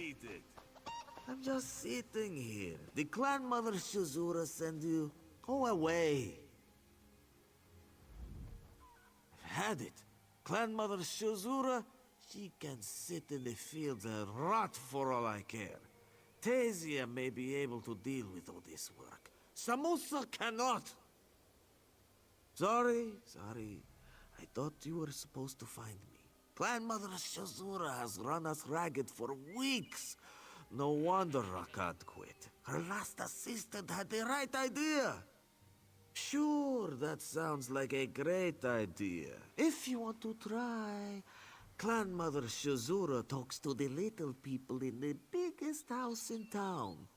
need it. I'm just sitting here. The clan mother Shizura send you? Go away. I've had it. Clan mother Shizura, she can sit in the fields and rot for all I care. Tasia may be able to deal with all this work. Samusa cannot. Sorry. I thought you were supposed to find me. Clan mother Shizura has run us ragged for weeks. No wonder Rakat quit. Her last assistant had the right idea. Sure, that sounds like a great idea. If you want to try, Clan Mother Shizura talks to the little people in the biggest house in town.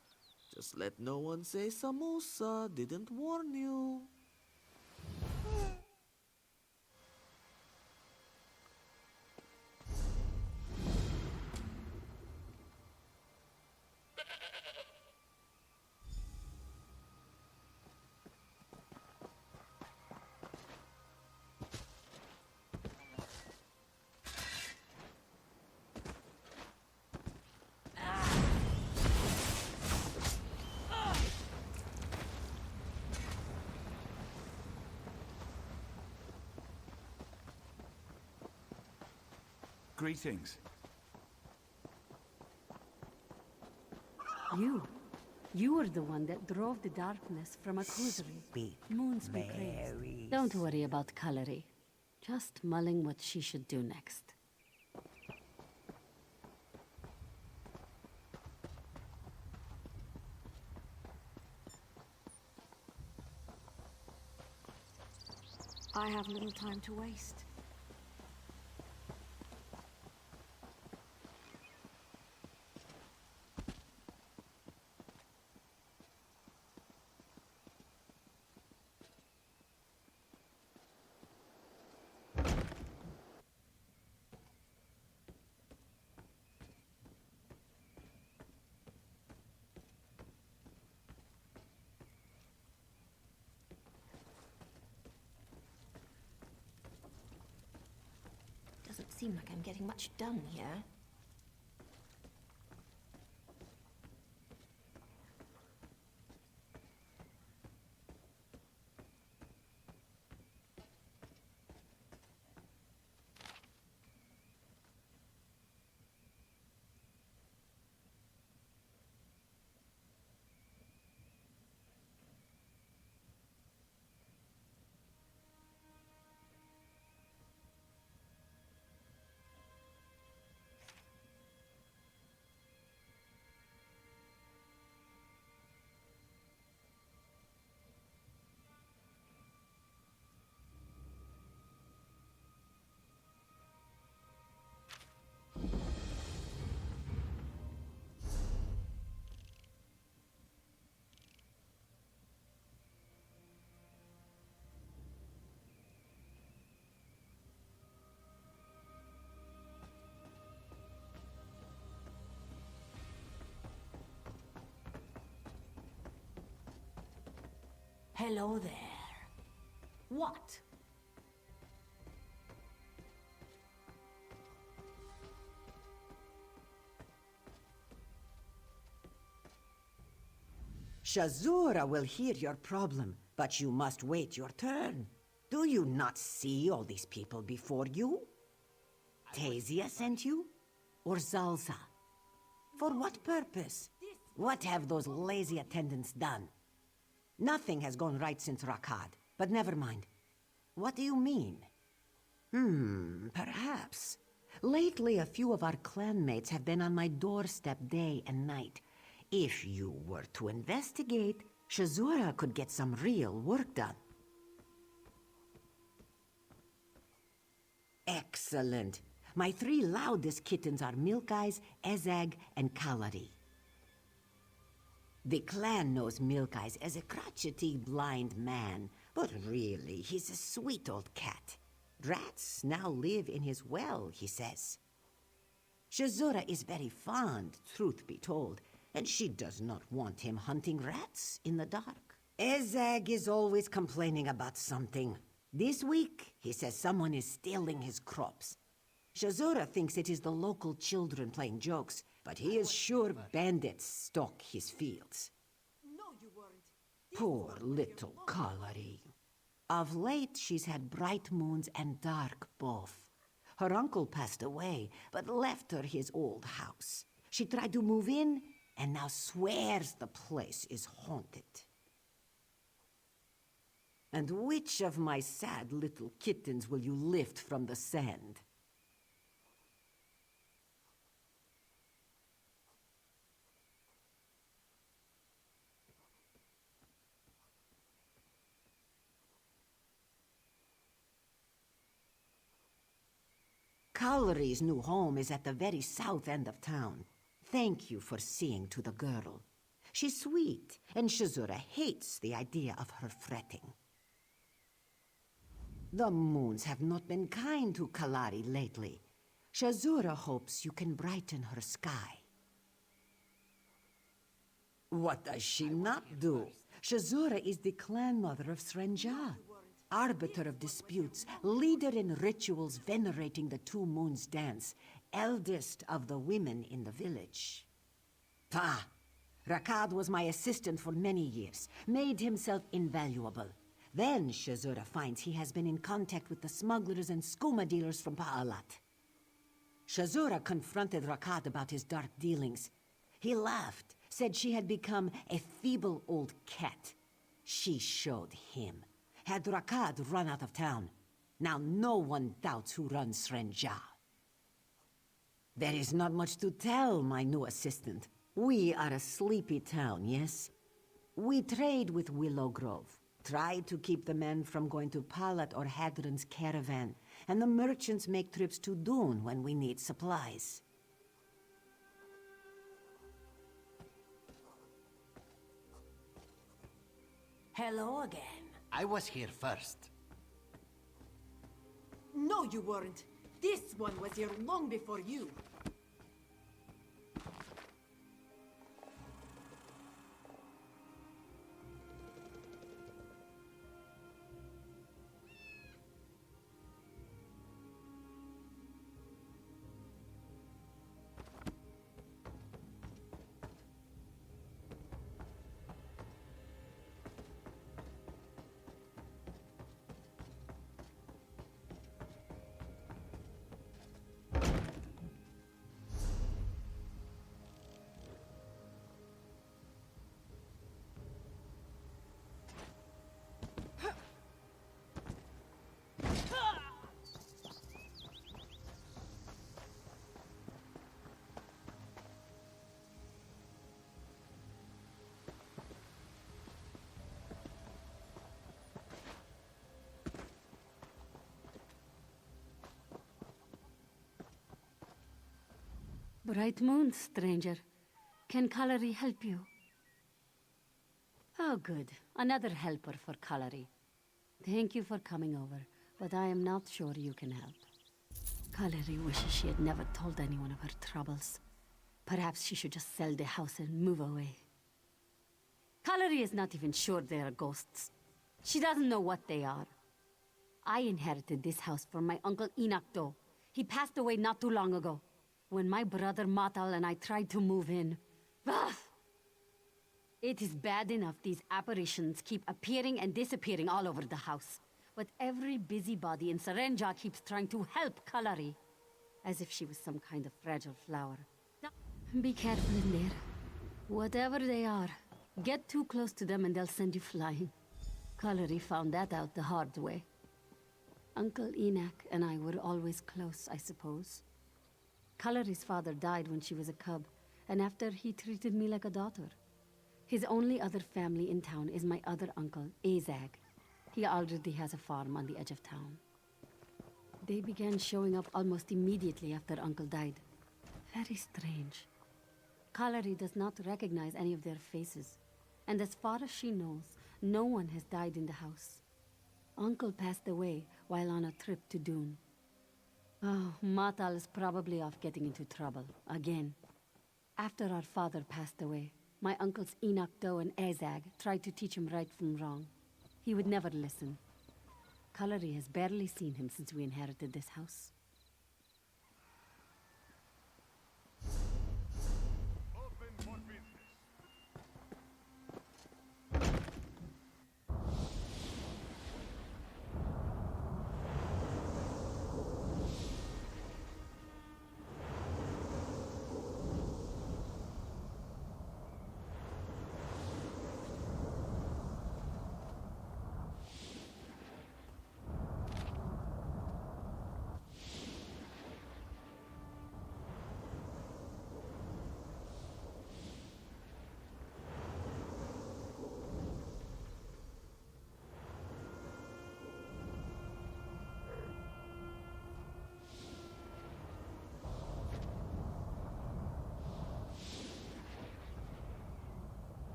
Just let no one say Samusa didn't warn you. Greetings. You were the one that drove the darkness from a cruisery. Moons be praised. Don't worry about Kalari. Just mulling what she should do next. I have little time to waste. Doesn't seem like I'm getting much done here. Hello there. What? Shazura will hear your problem, but you must wait your turn. Do you not see all these people before you? Tasia sent you? Or Zalsa? For what purpose? What have those lazy attendants done? Nothing has gone right since Rakad, but never mind. What do you mean? Perhaps. Lately, a few of our clanmates have been on my doorstep day and night. If you were to investigate, Shazura could get some real work done. Excellent. My three loudest kittens are Milk Eyes, Ezag, and Kalari. The clan knows Milk Eyes as a crotchety blind man, but really, he's a sweet old cat. Rats now live in his well, he says. Shazura is very fond, truth be told, and she does not want him hunting rats in the dark. Ezag is always complaining about something. This week, he says someone is stealing his crops. Shazura thinks it is the local children playing jokes, but he is sure bandits stalk his fields. No, you weren't. Poor little Kalari. Of late, she's had bright moons and dark both. Her uncle passed away, but left her his old house. She tried to move in, and now swears the place is haunted. And which of my sad little kittens will you lift from the sand? Kalari's new home is at the very south end of town. Thank you for seeing to the girl. She's sweet, and Shazura hates the idea of her fretting. The moons have not been kind to Kalari lately. Shazura hopes you can brighten her sky. What does she not do? Shazura is the clan mother of Srenja, arbiter of disputes, leader in rituals venerating the two moons dance, eldest of the women in the village. Pah! Rakad was my assistant for many years, made himself invaluable. Then Shazura finds he has been in contact with the smugglers and skooma dealers from Pa'alat. Shazura confronted Rakad about his dark dealings. He laughed, said she had become a feeble old cat. She showed him. Had Rakad run out of town. Now no one doubts who runs Srenja. There is not much to tell, my new assistant. We are a sleepy town, yes? We trade with Willow Grove. Try to keep the men from going to Palat or Hadron's caravan, and the merchants make trips to Dune when we need supplies. Hello again. I was here first. No, you weren't. This one was here long before you. Bright moon, stranger. Can Kalari help you? Oh, good. Another helper for Kalari. Thank you for coming over, but I am not sure you can help. Kalari wishes she had never told anyone of her troubles. Perhaps she should just sell the house and move away. Kalari is not even sure they are ghosts. She doesn't know what they are. I inherited this house from my uncle Inakdo. He passed away not too long ago. When my brother Matal and I tried to move in. It is bad enough these apparitions keep appearing and disappearing all over the house. But every busybody in Sarenja keeps trying to help Kalari. As if she was some kind of fragile flower. Be careful in there. Whatever they are, get too close to them and they'll send you flying. Kalari found that out the hard way. Uncle Enoch and I were always close, I suppose. Kalari's father died when she was a cub, and after he treated me like a daughter. His only other family in town is my other uncle, Azag. He already has a farm on the edge of town. They began showing up almost immediately after Uncle died. Very strange. Kalari does not recognize any of their faces, and as far as she knows, no one has died in the house. Uncle passed away while on a trip to Dune. Oh, Matal is probably off getting into trouble, again. After our father passed away, my uncles Inakdo and Azag tried to teach him right from wrong. He would never listen. Kalari has barely seen him since we inherited this house.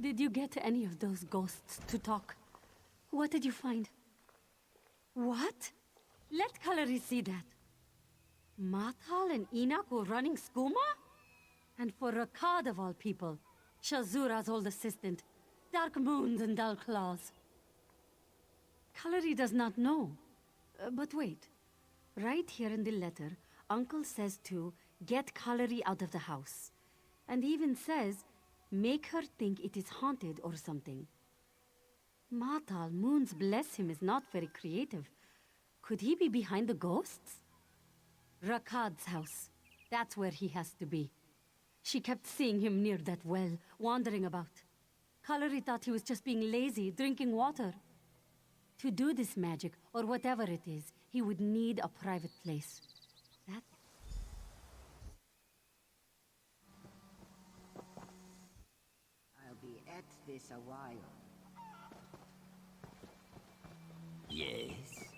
Did you get any of those ghosts to talk? What did you find? What? Let Kalari see that. Mathal and Enoch were running skooma? And for Rakad of all people, Shazura's old assistant, Dark Moons and Dull Claws. Kalari does not know. But wait. Right here in the letter, Uncle says to get Kalari out of the house. And even says, make her think it is haunted or something. Matal, Moons bless him, is not very creative. Could he be behind the ghosts? Rakad's house. That's where he has to be. She kept seeing him near that well, wandering about. Kalari thought he was just being lazy, drinking water. To do this magic, or whatever it is, he would need a private place. That... I'll be at this a while. Yes?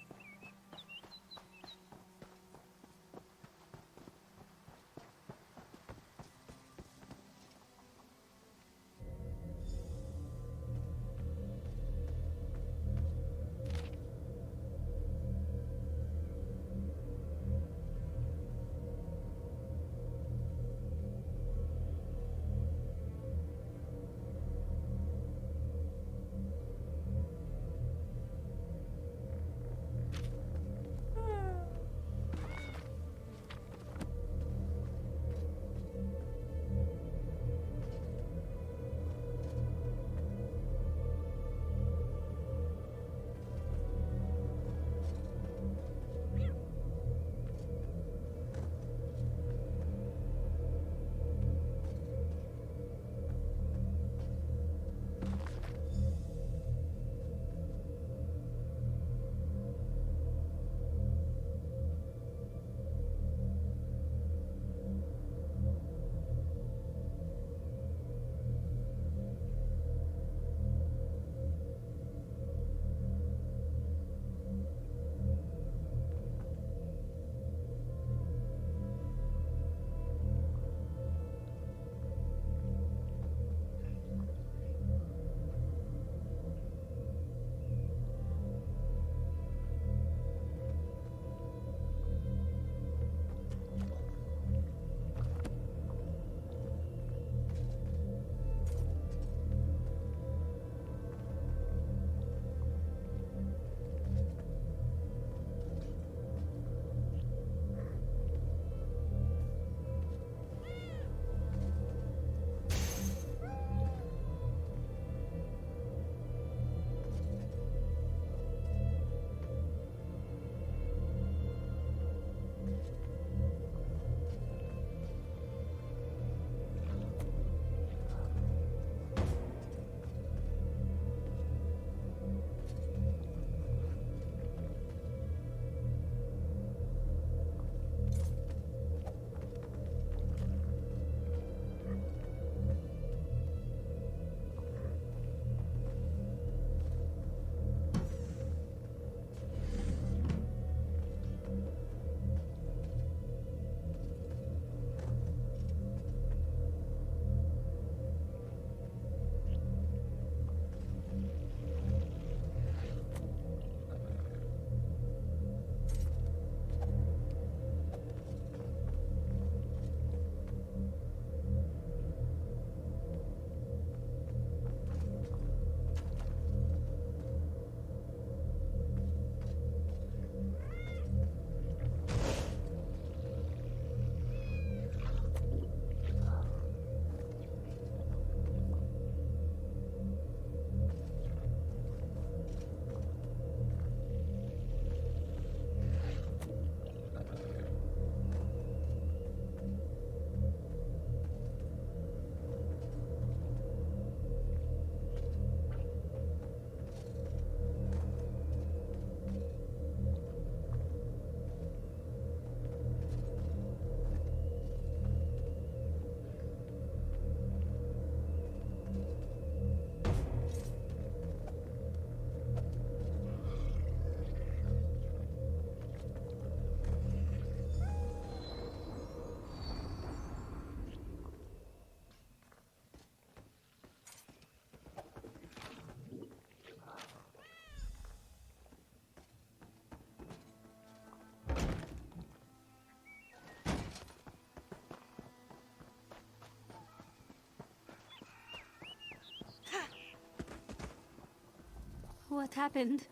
What happened?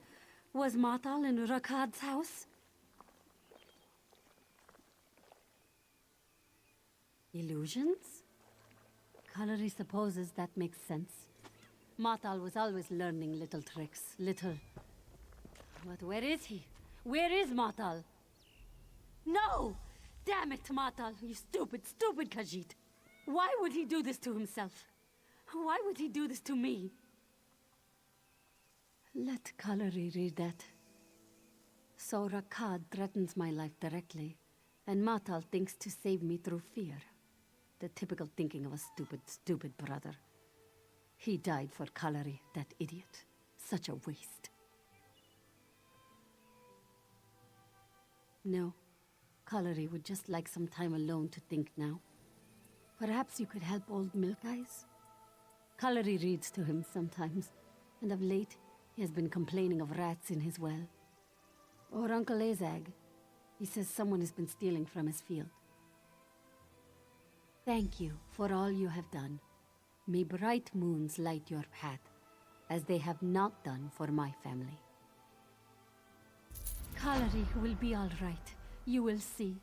Was Matal in Rakad's house? Illusions? Kalari supposes that makes sense. Matal was always learning little tricks, But where is he? Where is Matal? No! Damn it, Matal, you stupid, stupid Khajiit. Why would he do this to himself? Why would he do this to me? Let Kalari read that. So Rakad threatens my life directly, and Matal thinks to save me through fear. The typical thinking of a stupid, stupid brother. He died for Kalari, that idiot. Such a waste. No, Kalari would just like some time alone to think now. Perhaps you could help old Milk Eyes? Kalari reads to him sometimes, and of late he has been complaining of rats in his well. Or Uncle Azag. He says someone has been stealing from his field. Thank you for all you have done. May bright moons light your path, as they have not done for my family. Kalari will be all right. You will see.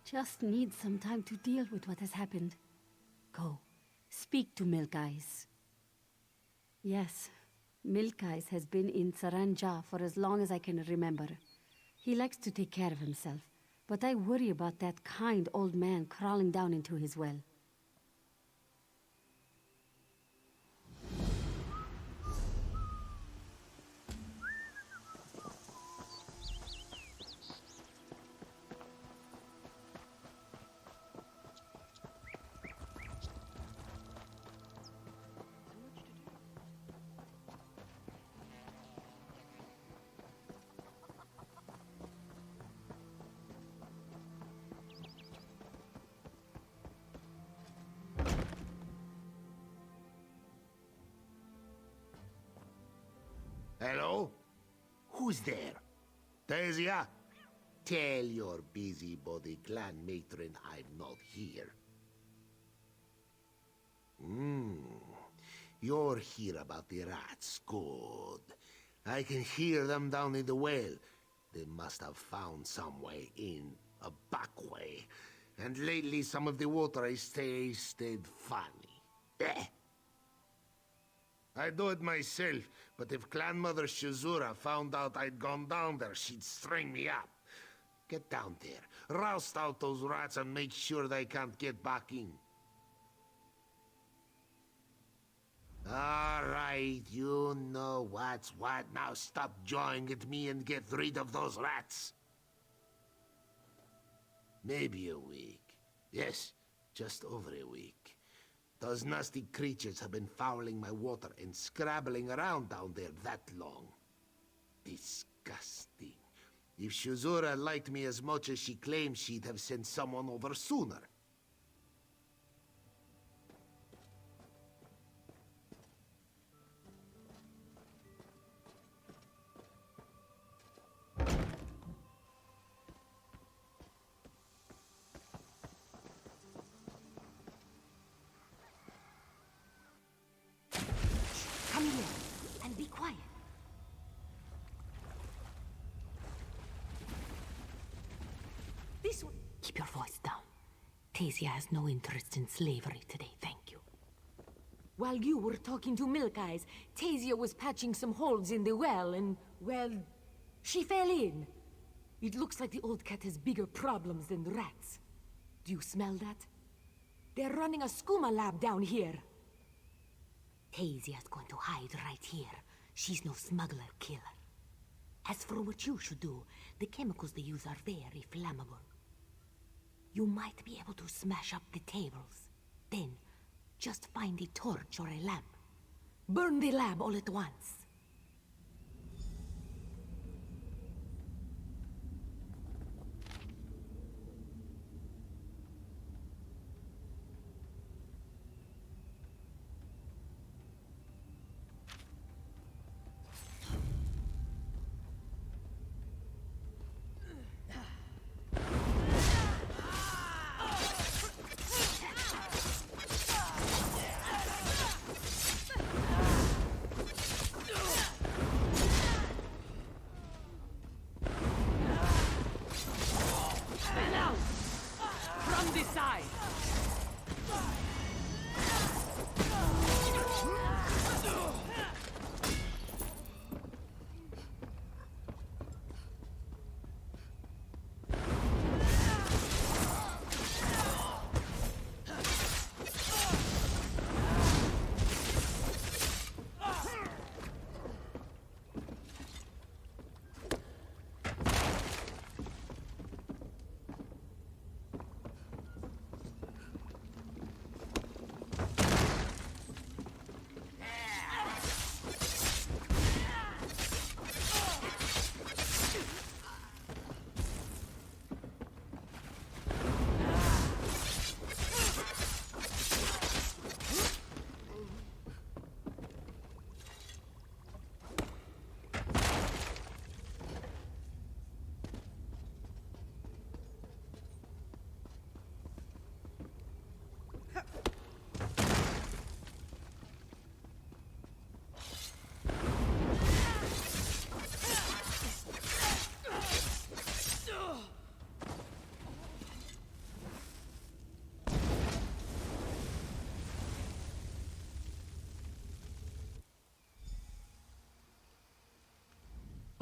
Just need some time to deal with what has happened. Go, speak to Milk Eyes. Yes, Milk Eyes has been in Saranja for as long as I can remember. He likes to take care of himself, but I worry about that kind old man crawling down into his well. Hello? Who's there? Tasia? Tell your busybody clan matron I'm not here. You're here about the rats. Good. I can hear them down in the well. They must have found some way in, a back way. And lately some of the water has tasted funny. Eh. I'd do it myself, but if Clan Mother Shazura found out I'd gone down there, she'd string me up. Get down there, roust out those rats and make sure they can't get back in. All right, you know what's what. Now stop jawing at me and get rid of those rats. Maybe a week. Yes, just over a week. Those nasty creatures have been fouling my water and scrabbling around down there that long. Disgusting. If Shazura liked me as much as she claims, she'd have sent someone over sooner. Come here and be quiet. This one. Keep your voice down. Tasia has no interest in slavery today, thank you. While you were talking to Milk Eyes, Tasia was patching some holes in the well and, well, she fell in. It looks like the old cat has bigger problems than rats. Do you smell that? They're running a skooma lab down here. Tasia's going to hide right here. She's no smuggler killer. As for what you should do, the chemicals they use are very flammable. You might be able to smash up the tables. Then, just find a torch or a lamp. Burn the lab all at once.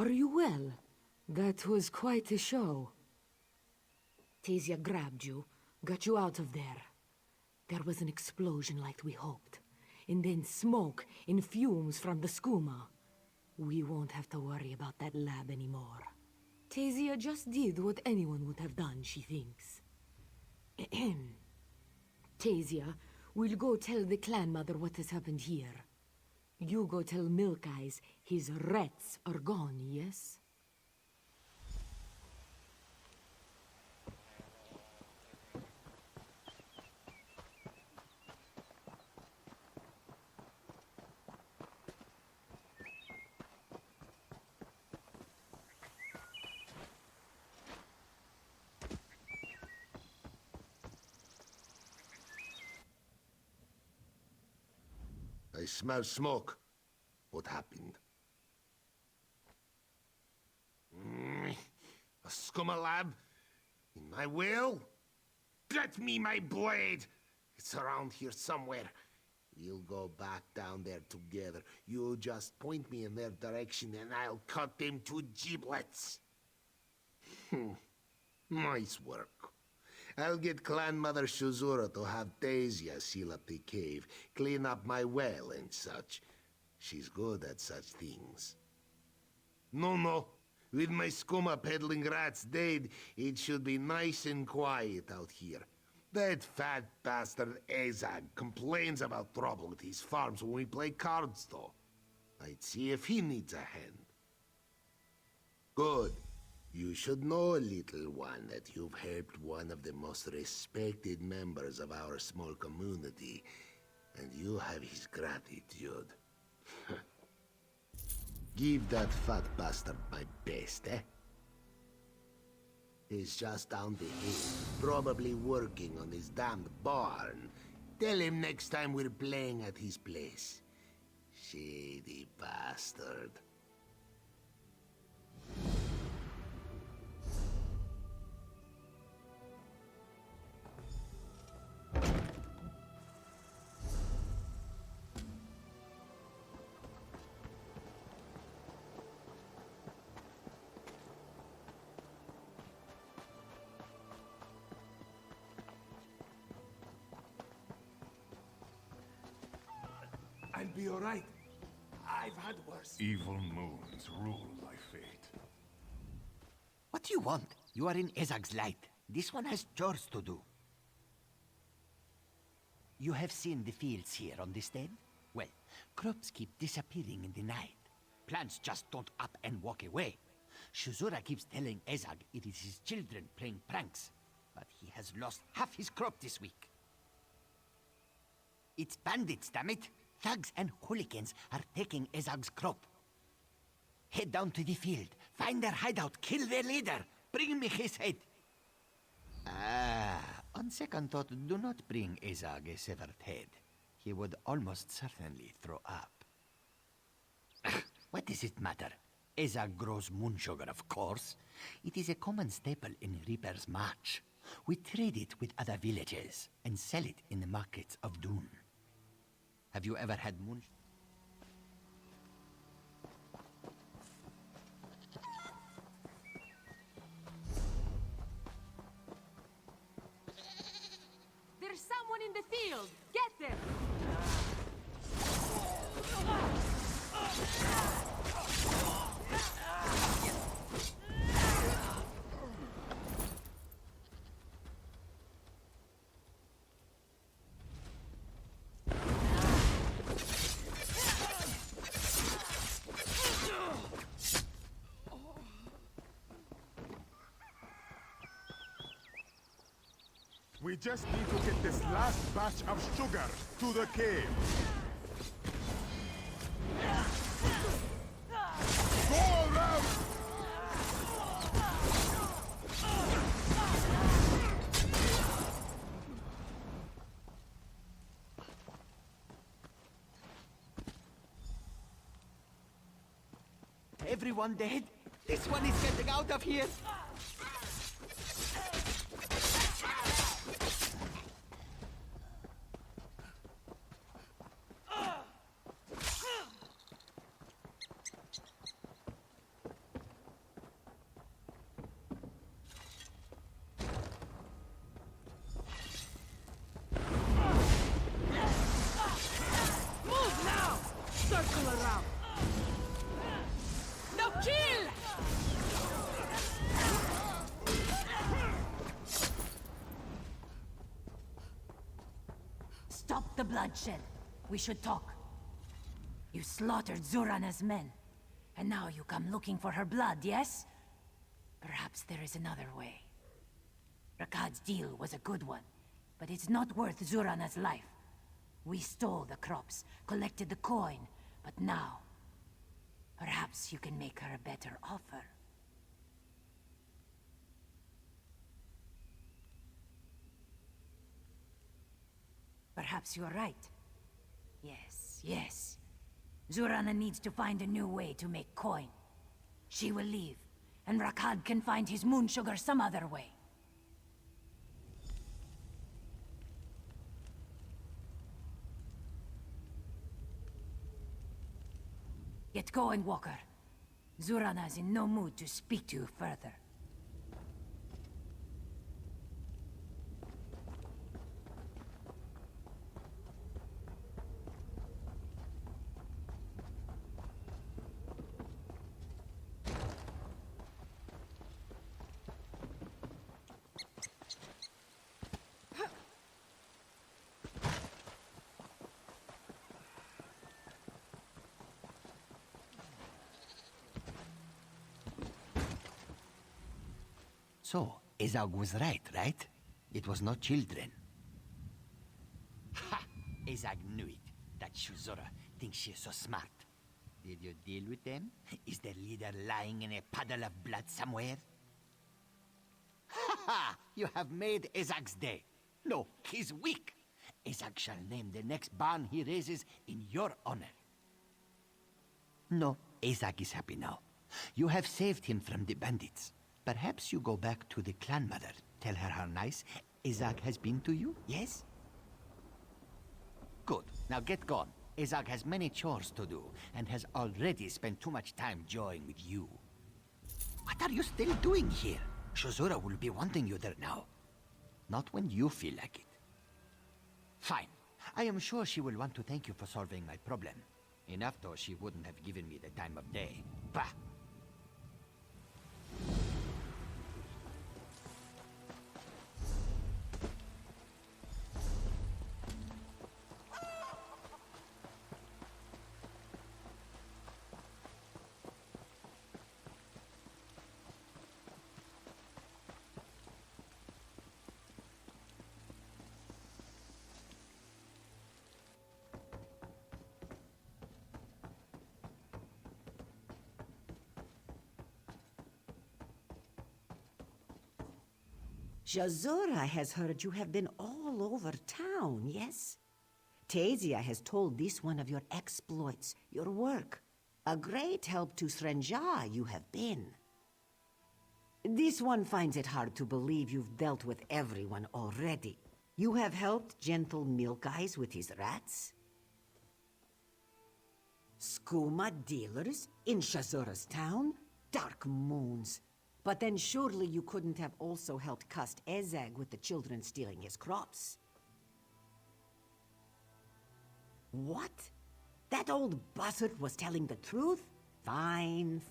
Are you well? That was quite a show. Tasia grabbed you, got you out of there. There was an explosion like we hoped. And then smoke and fumes from the skooma. We won't have to worry about that lab anymore. Tasia just did what anyone would have done, she thinks. Tasia, we'll go tell the clan mother what has happened here. You go tell Milk Eyes his rats are gone, yes? I smell smoke. What happened? A scumma lab? In my will? Get me my blade! It's around here somewhere. We'll go back down there together. You just point me in their direction and I'll cut them to giblets. Nice work. I'll get Clan Mother Shuzura to have Tasia seal up the cave, clean up my well and such. She's good at such things. No. With my skooma peddling rats dead, it should be nice and quiet out here. That fat bastard Ezag complains about trouble with his farms when we play cards, though. I'd see if he needs a hand. Good. You should know, little one, that you've helped one of the most respected members of our small community, and you have his gratitude. Give that fat bastard my best, eh? He's just down the hill, probably working on his damned barn. Tell him next time we're playing at his place. Shady bastard. I'll be all right. I've had worse. Evil moons rule my fate. What do you want? You are in Ezag's light. This one has chores to do. You have seen the fields here on this den? Well, crops keep disappearing in the night. Plants just don't up and walk away. Shuzura keeps telling Ezag it is his children playing pranks, but he has lost half his crop this week. It's bandits, damn it! Thugs and hooligans are taking Ezag's crop. Head down to the field, find their hideout, kill their leader, bring me his head. On second thought, do not bring Ezag a severed head. He would almost certainly throw up. What does it matter? Ezag grows moon sugar, of course. It is a common staple in Reaper's March. We trade it with other villages and sell it in the markets of Dune. Have you ever had moon? There's someone in the field! Get them! We just need to get this last batch of sugar to the cave. Go around! Everyone dead? This one is getting out of here! Circle around! No kill! Stop the bloodshed. We should talk. You slaughtered Zurana's men, and now you come looking for her blood, yes? Perhaps there is another way. Rakad's deal was a good one, but it's not worth Zurana's life. We stole the crops, collected the coin, but now... perhaps you can make her a better offer. Perhaps you're right. Yes. Zurana needs to find a new way to make coin. She will leave, and Rakad can find his moon sugar some other way. Get going, Walker. Zurana's in no mood to speak to you further. So, Ezag was right? It was not children. Ha! Ezag knew it. That Shuzora thinks she is so smart. Did you deal with them? Is their leader lying in a puddle of blood somewhere? Ha ha! You have made Ezag's day. No, he's weak. Ezag shall name the next barn he raises in your honor. No, Ezag is happy now. You have saved him from the bandits. Perhaps you go back to the clan mother. Tell her how nice Ezag has been to you, yes? Good. Now get gone. Ezag has many chores to do, and has already spent too much time jawing with you. What are you still doing here? Shuzura will be wanting you there now. Not when you feel like it. Fine. I am sure she will want to thank you for solving my problem. Enough though she wouldn't have given me the time of day. Bah! Shazura has heard you have been all over town, yes? Tasia has told this one of your exploits, your work. A great help to Srenja you have been. This one finds it hard to believe you've dealt with everyone already. You have helped gentle Milk Eyes with his rats? Skooma dealers in Shazura's town? Dark moons. But then surely you couldn't have also helped cust Ezag with the children stealing his crops. What? That old buzzard was telling the truth? Fine.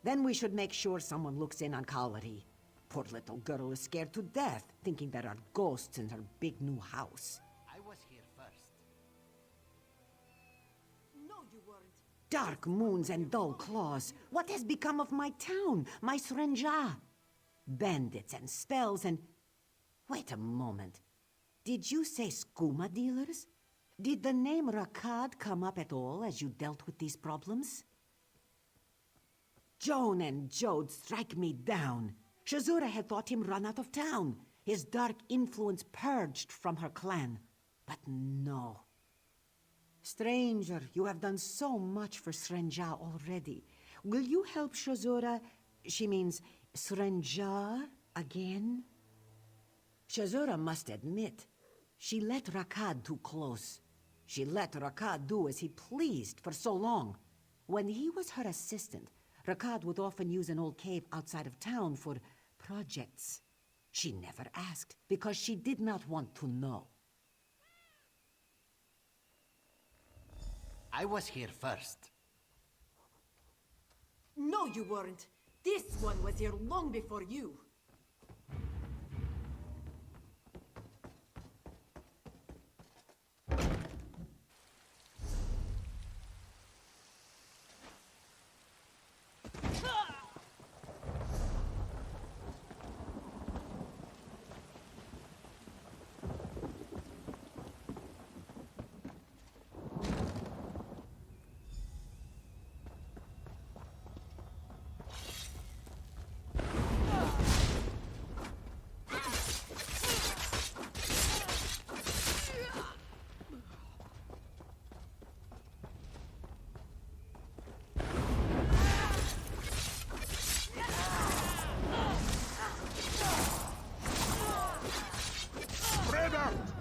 Then we should make sure someone looks in on Kalari. Poor little girl is scared to death, thinking there are ghosts in her big new house. I was here first. No, you weren't. Dark moons and dull claws. What has become of my town, my Srenja? Bandits and spells and... Wait a moment. Did you say skooma dealers? Did the name Rakad come up at all as you dealt with these problems? Joan and Jode strike me down. Shazura had thought him run out of town, his dark influence purged from her clan. But no. Stranger, you have done so much for Srenja already. Will you help Shazura, she means Srenja, again? Shazura must admit, she let Rakad too close. She let Rakad do as he pleased for so long. When he was her assistant, Rakad would often use an old cave outside of town for projects. She never asked, because she did not want to know. I was here first. No, you weren't. This one was here long before you. Spread out!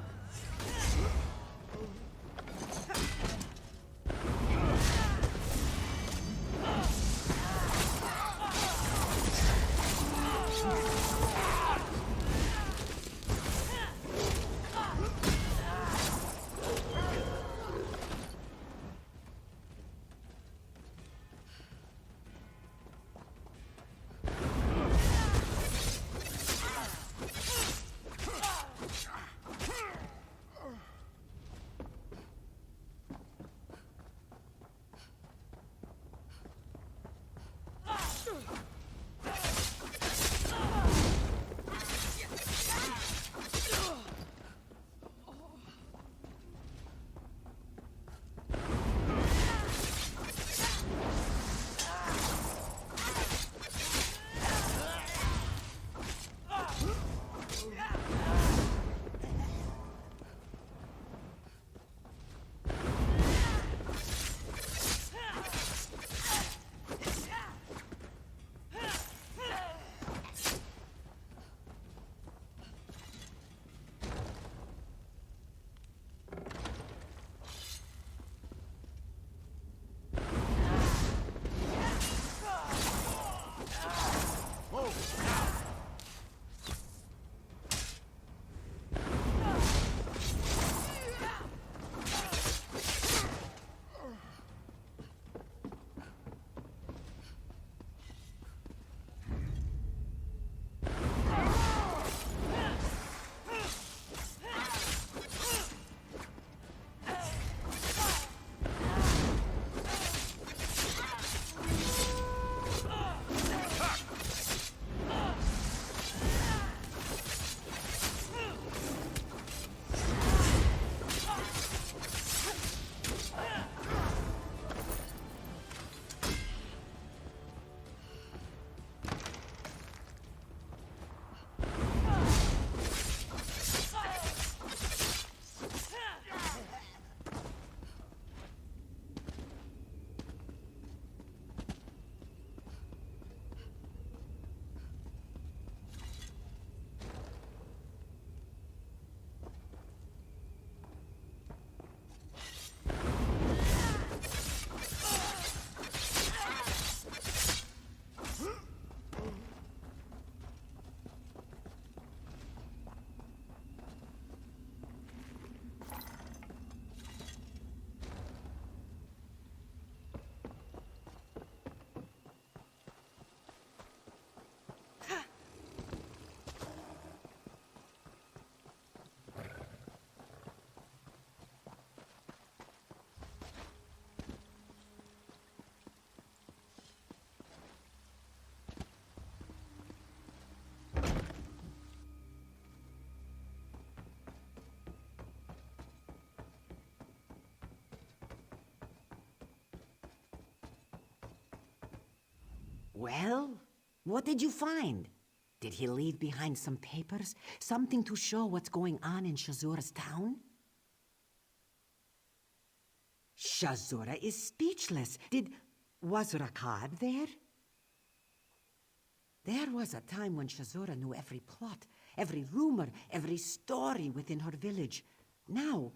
Well, what did you find? Did he leave behind some papers? Something to show what's going on in Shazura's town? Shazura is speechless. Was Rakad there? There was a time when Shazura knew every plot, every rumor, every story within her village. Now,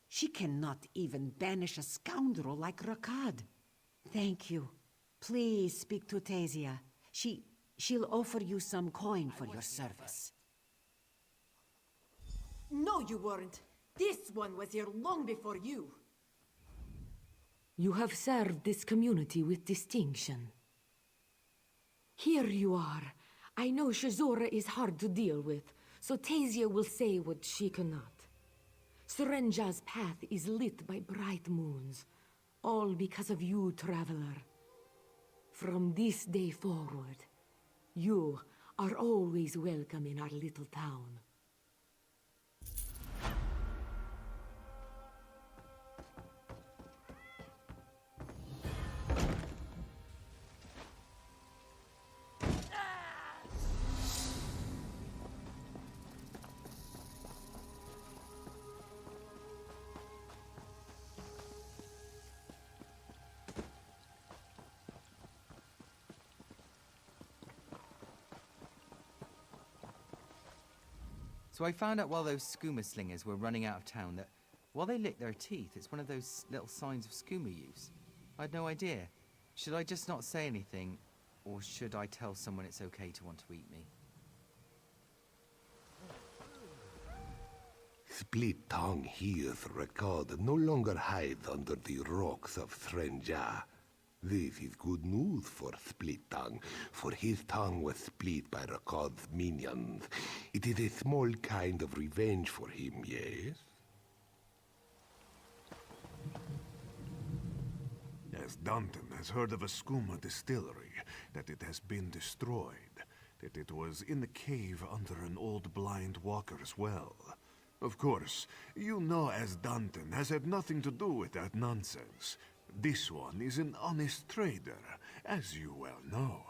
she cannot even banish a scoundrel like Rakad. Thank you. Please speak to Tasia. She'll offer you some coin for your service. No, you weren't. This one was here long before you. You have served this community with distinction. Here you are. I know Shazora is hard to deal with, so Tasia will say what she cannot. Serenja's path is lit by bright moons, all because of you, traveler. From this day forward, you are always welcome in our little town. So I found out while those skooma slingers were running out of town that while they lick their teeth, it's one of those little signs of skooma use. I had no idea. Should I just not say anything, or should I tell someone it's okay to want to eat me? Split tongue hears record no longer hides under the rocks of Threnja. This is good news for Split Tongue, for his tongue was split by Rakad's minions. It is a small kind of revenge for him, yes? Yes, Danton has heard of a skooma distillery, that it has been destroyed, that it was in the cave under an old blind walker's well. Of course, you know as Danton has had nothing to do with that nonsense. This one is an honest trader, as you well know.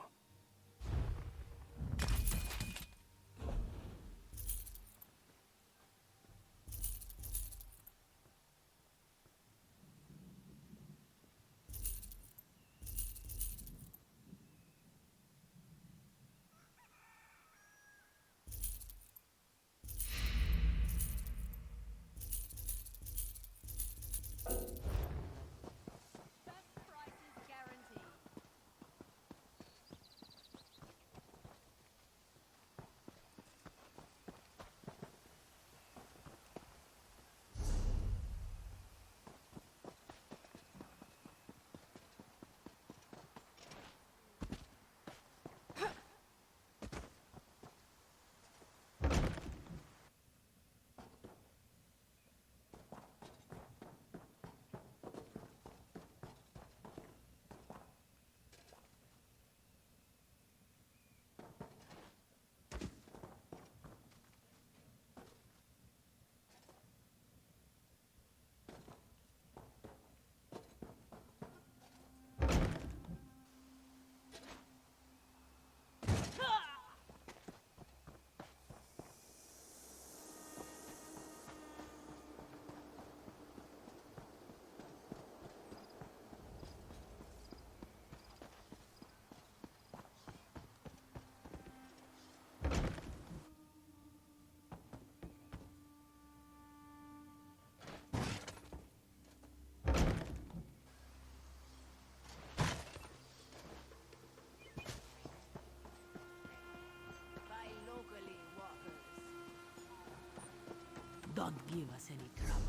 Don't give us any trouble.